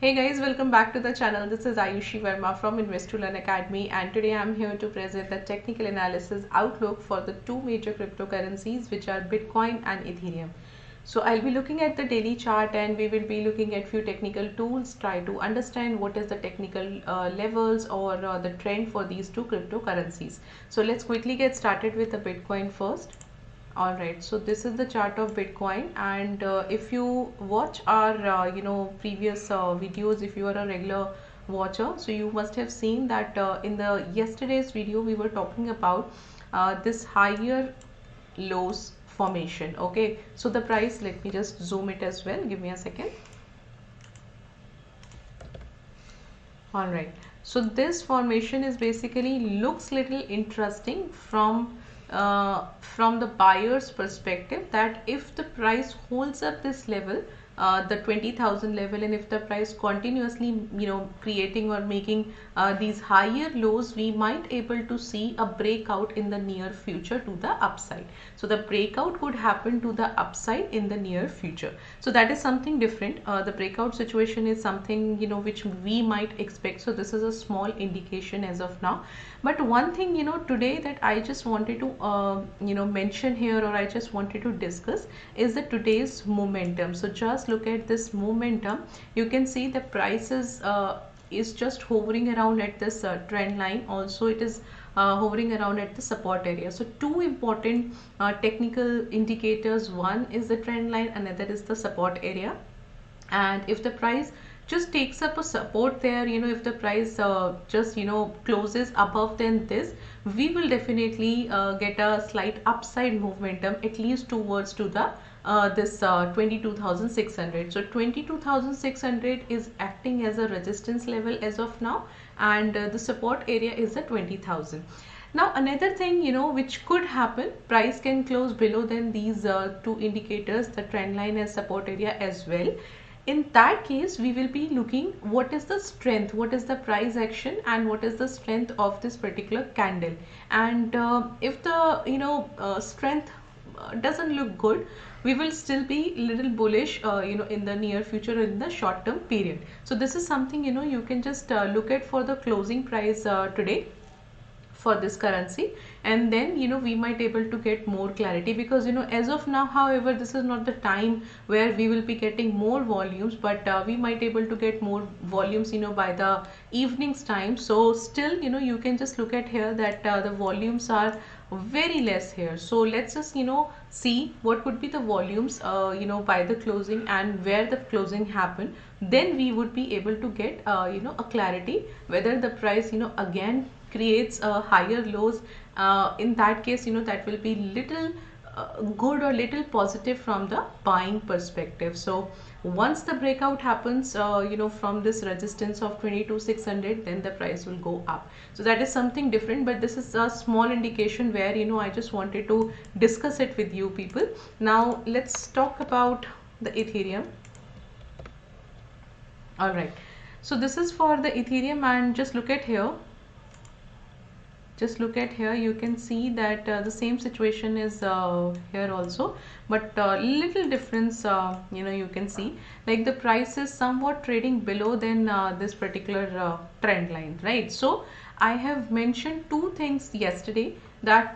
Hey guys, welcome back to the channel. This is Ayushi Verma from Investolearn Academy, and today I'm here to present the technical analysis outlook for the two major cryptocurrencies, which are Bitcoin and Ethereum. So I'll be looking at the daily chart and we will be looking at few technical tools, try to understand what is the technical levels or the trend for these two cryptocurrencies. So let's quickly get started with the Bitcoin first. Alright, so this is the chart of Bitcoin, and if you watch our previous videos, if you are a regular watcher, so you must have seen that in the yesterday's video we were talking about this higher lows formation. Okay, so the price, let me just zoom it as well, give me a second. Alright, so this formation is basically looks little interesting from the buyer's perspective, that if the price holds up this level, the 20,000 level, and if the price continuously creating or making these higher lows, we might able to see a breakout in the near future to the upside. So the breakout could happen to the upside in the near future. So that is something different. The breakout situation is something which we might expect. So this is a small indication as of now. But one thing today that I just wanted to mention here, or I just wanted to discuss, is the today's momentum. So just look at this momentum. You can see the prices is just hovering around at this trend line. Also it is hovering around at the support area. So two important technical indicators, one is the trend line, another is the support area. And if the price just takes up a support there, if the price just closes above than this, we will definitely get a slight upside momentum, at least towards to the this 22,600. So 22,600 is acting as a resistance level as of now, and the support area is the 20,000. Now another thing which could happen, price can close below than these two indicators, the trend line and support area as well. In that case, we will be looking what is the strength, what is the price action, and what is the strength of this particular candle. And if the strength doesn't look good, we will still be little bullish in the near future, in the short term period. So this is something you can just look at for the closing price today for this currency, and then we might able to get more clarity, because as of now, however, this is not the time where we will be getting more volumes, but we might able to get more volumes by the evening's time. So still you can just look at here that the volumes are very less here. So let's just see what could be the volumes by the closing and where the closing happened. Then we would be able to get a clarity whether the price again creates higher lows. In that case that will be little good or little positive from the buying perspective. So once the breakout happens from this resistance of 22,600, then the price will go up. So that is something different, but this is a small indication where I just wanted to discuss it with you people. Now let's talk about the Ethereum. All right, so this is for the Ethereum, and just look at here. Just look at here, you can see that the same situation is here also, but little difference you can see, like the price is somewhat trading below than this particular trend line, right? So I have mentioned two things yesterday, that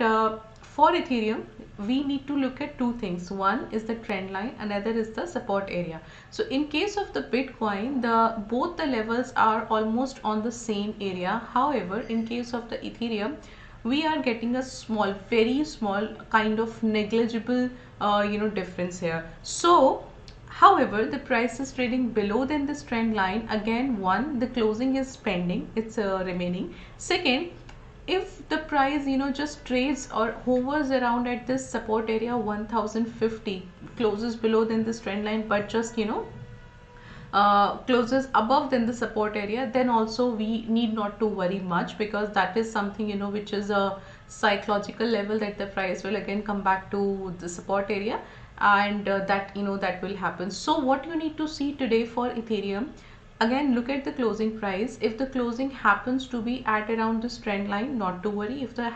for Ethereum we need to look at two things. One is the trend line, another is the support area. So in case of the Bitcoin, both the levels are almost on the same area. However, in case of the Ethereum, we are getting a small, very small kind of negligible difference here. So however, the price is trading below than this trend line. Again, one, the closing is pending, it's remaining. Second, if the price just trades or hovers around at this support area 1050, closes below than this trend line, but just closes above than the support area, then also we need not to worry much, because that is something which is a psychological level, that the price will again come back to the support area, and that that will happen. So what you need to see today for Ethereum, again look at the closing price. If the closing happens to be at around this trend line, not to worry. If the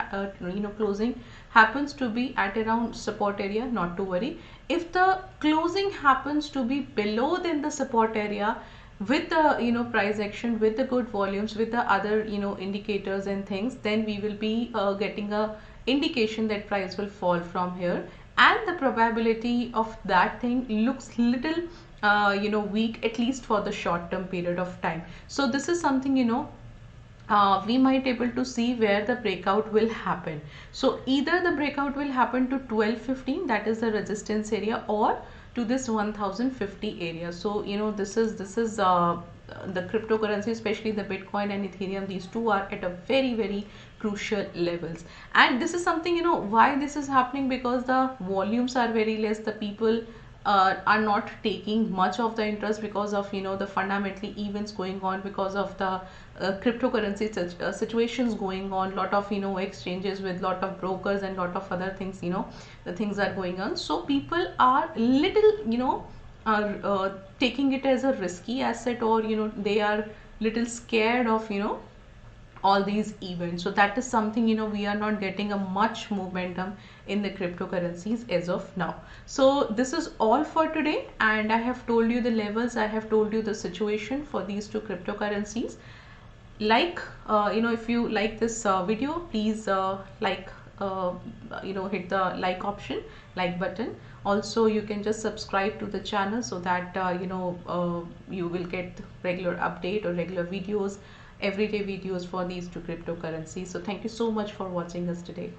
closing happens to be at around support area, not to worry. If the closing happens to be below than the support area, with the price action, with the good volumes, with the other indicators and things, then we will be getting a indication that price will fall from here, and the probability of that thing looks little weak, at least for the short term period of time. So this is something we might able to see where the breakout will happen. So either the breakout will happen to 1215, that is the resistance area, or to this 1050 area. So this is the cryptocurrency, especially the Bitcoin and Ethereum, these two are at a very very crucial levels. And this is something, why this is happening, because the volumes are very less, the people are not taking much of the interest because of the fundamentally events going on, because of the cryptocurrency situations going on, lot of exchanges with lot of brokers and lot of other things, the things are going on. So people are little are taking it as a risky asset, or they are little scared of all these events. So that is something we are not getting a much momentum in the cryptocurrencies as of now. So this is all for today, and I have told you the levels, I have told you the situation for these two cryptocurrencies. Like if you like this video, please like hit the like option, like button. Also you can just subscribe to the channel, so that you will get regular update or regular videos, everyday videos for these two cryptocurrencies. So thank you so much for watching us today.